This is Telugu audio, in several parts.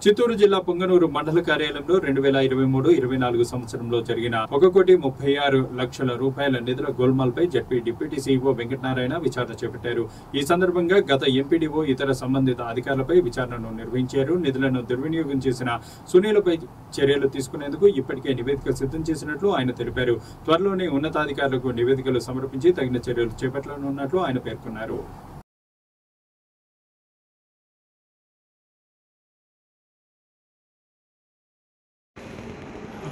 చిత్తూరు జిల్లా పొంగనూరు మండల కార్యాలయంలో 2023-24 సంవత్సరంలో జరిగిన 1,36,00,000 రూపాయల నిధుల గోల్మాల్పై జడ్పీ డిప్యూటీ సీఈఓ వెంకటనారాయణ విచారణ చేపట్టారు. ఈ సందర్భంగా గత ఎంపీడీఓ ఇతర సంబంధిత అధికారులపై విచారణను నిర్వహించారు. నిధులను దుర్వినియోగం చేసిన సునీలపై చర్యలు తీసుకునేందుకు ఇప్పటికే నివేదిక సిద్ధం చేసినట్లు ఆయన తెలిపారు. త్వరలోనే ఉన్నతాధికారులకు నివేదికలు సమర్పించి తగిన చర్యలు చేపట్టనున్నట్లు ఆయన పేర్కొన్నారు.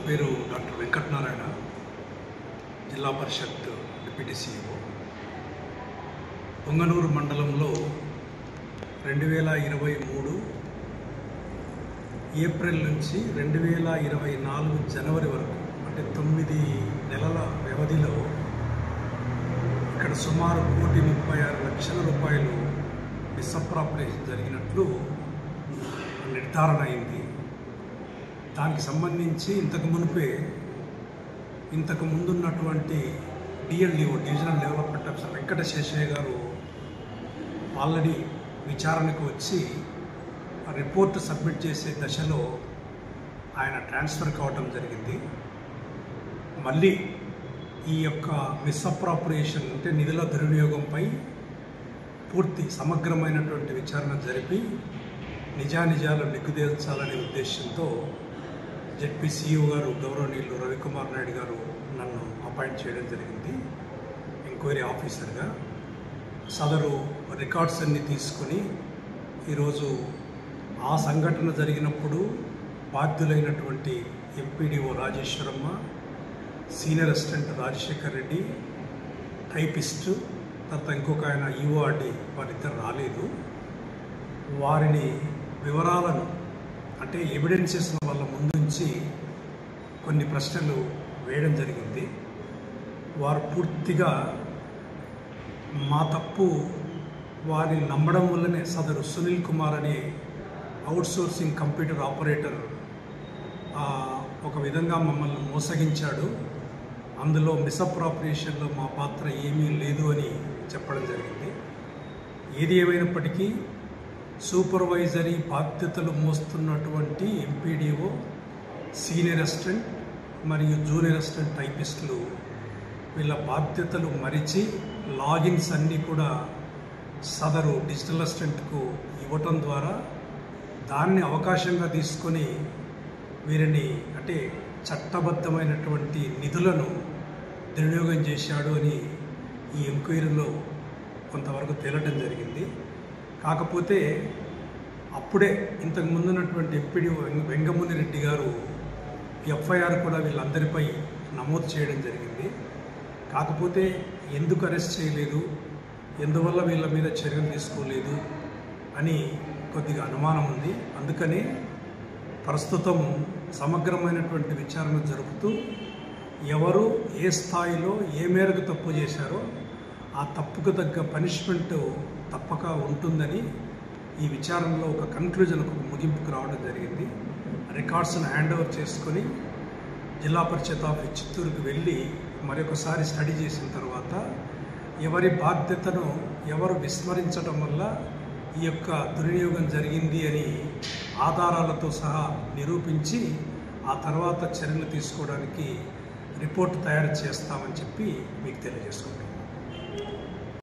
పేరు డాక్టర్ వెంకటనారాయణ, జిల్లా పరిషత్ డిప్యూటీ సీఈఓ. పొంగనూరు మండలంలో 2023 ఏప్రిల్ నుంచి 2024 జనవరి వరకు అంటే 9 నెలల వ్యవధిలో ఇక్కడ సుమారు 1,36,00,000 రూపాయలు మిస్అప్రాప్రియేషన్ జరిగినట్లు నిర్ధారణ అయింది. దానికి సంబంధించి ఇంతకు ముందున్నటువంటి DLDO divisional development officer Venkataseshaiah గారు ఆల్రెడీ విచారణకు వచ్చి రిపోర్ట్ సబ్మిట్ చేసే దశలో ఆయన ట్రాన్స్ఫర్ కావడం జరిగింది. మళ్ళీ ఈ యొక్క మిస్అప్రాప్రియేషన్ అంటే నిధుల దుర్వినియోగంపై పూర్తి సమగ్రమైనటువంటి విచారణ జరిపి నిజానిజాలు నిగ్గుదేల్చాలనే ఉద్దేశంతో జడ్పీ సీఈఓ గారు గౌరవనీయులు రవికుమార్ నాయుడు గారు నన్ను అపాయింట్ చేయడం జరిగింది ఎంక్వైరీ ఆఫీసర్గా. సదరు రికార్డ్స్ అన్ని తీసుకుని ఈరోజు ఆ సంఘటన జరిగినప్పుడు బాధ్యులైనటువంటి MPDO Rajeswaramma, senior assistant Rajasekhar Reddy, typist, తర్వాత ఇంకొక ఆయన ఈఓఆర్డి వారిద్దరు రాలేదు. వారిని వివరాలను అంటే ఎవిడెన్సెస్ వాళ్ళ ముందుంచి కొన్ని ప్రశ్నలు వేయడం జరిగింది. వారు పూర్తిగా మా తప్పు వారిని నమ్మడం వల్లనే సదరు సునీల్ కుమార్ అనే అవుట్సోర్సింగ్ కంప్యూటర్ ఆపరేటర్ ఒక విధంగా మమ్మల్ని మోసగించాడు, అందులో మిస్అప్రాప్రియేషన్లో మా పాత్ర ఏమీ లేదు అని చెప్పడం జరిగింది. ఏది ఏమైనప్పటికీ సూపర్వైజరీ బాధ్యతలు మోస్తున్నటువంటి ఎంపీడీఓ, సీనియర్ అసిస్టెంట్ మరియు జూనియర్ అసిస్టెంట్ టైపిస్టులు వీళ్ళ బాధ్యతలు మరిచి లాగిన్స్ అన్నీ కూడా సదరు డిజిటల్ అసిస్టెంట్కు ఇవ్వటం ద్వారా దాన్ని అవకాశంగా తీసుకొని వీరిని అంటే చట్టబద్ధమైనటువంటి నిధులను దుర్వినియోగం చేశాడు అని ఈ ఎంక్వైరీలో కొంతవరకు తేలటం జరిగింది. కాకపోతే అప్పుడే ఇంతకు ముందున్నటువంటి ఎంపీడీఓ వెంగముని రెడ్డి గారు ఎఫ్ఐఆర్ కూడా వీళ్ళందరిపై నమోదు చేయడం జరిగింది. కాకపోతే ఎందుకు అరెస్ట్ చేయలేదు, ఎందువల్ల వీళ్ళ మీద చర్యలు తీసుకోలేదు అని కొద్దిగా అనుమానం ఉంది. అందుకని ప్రస్తుతం సమగ్రమైనటువంటి విచారణ జరుపుతూ ఎవరు ఏ స్థాయిలో ఏ మేరకు తప్పు చేశారో ఆ తప్పుకు తగ్గ పనిష్మెంట్ తప్పక ఉంటుందని ఈ విచారణలో ఒక కన్క్లూజన్కు ముగింపుకు రావడం జరిగింది. రికార్డ్స్ను హ్యాండ్ ఓవర్ చేసుకొని జిల్లా పరిషత్ ఆఫీస్ చిత్తూరుకు వెళ్ళి మరొకసారి స్టడీ చేసిన తర్వాత ఎవరి బాధ్యతను ఎవరు విస్మరించడం వల్ల ఈ యొక్క దుర్వినియోగం జరిగింది అని ఆధారాలతో సహా నిరూపించి ఆ తర్వాత చర్యలు తీసుకోవడానికి రిపోర్ట్ తయారు చేస్తామని చెప్పి మీకు తెలియజేసుకుంటాం.